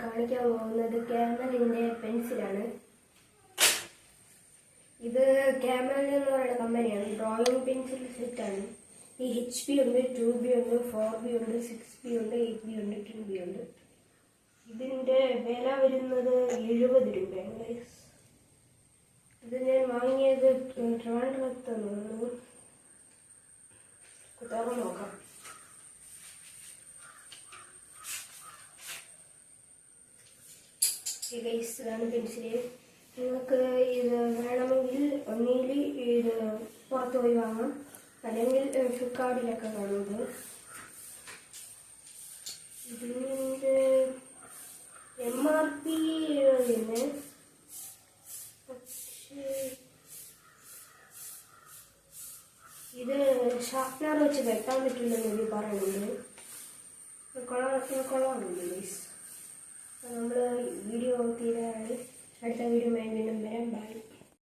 കാണിക്കാൻ പോകുന്നത് ക്യാമലിൻ്റെ പെൻസിലാണ്. ഇത് ക്യാമൽ എന്ന് പറയുന്ന കമ്പനിയാണ്. ഡ്രോയിങ് പെൻസിൽ സെറ്റാണ്. ഈ HP ഉണ്ട്, 2B ഉണ്ട്, 4B ഉണ്ട്, 6B ഉണ്ട്, 8B ഉണ്ട്, 10B ഉണ്ട്. ഇതിൻ്റെ വില വരുന്നത് 70 രൂപയാണ്. ഇത് ഞാൻ വാങ്ങിയത് ട്രിവാൻഡ്രത്താണ്. തുറന്ന് നോക്കാം. ഇതാണ് പെൻസില്. നിങ്ങൾക്ക് ഇത് വേണമെങ്കിൽ ഒന്നിൽ ഇത് പുറത്ത് പോയി വാങ്ങാം, അല്ലെങ്കിൽ ഫ്ലിപ്കാർട്ടിലൊക്കെ കാണുന്നത്. ഇതിൻ്റെ MRP പിന്നെ ഇത് ഷാർപ്നർ വെച്ച് വെട്ടാൻ പറ്റില്ലെന്ന് പറയുന്നുണ്ട്. കൊള്ളാറുണ്ട്. നമ്മൾ വീഡിയോ തീരാണ്. അടുത്ത വീഡിയോ വീണ്ടും വരാം. ബൈ.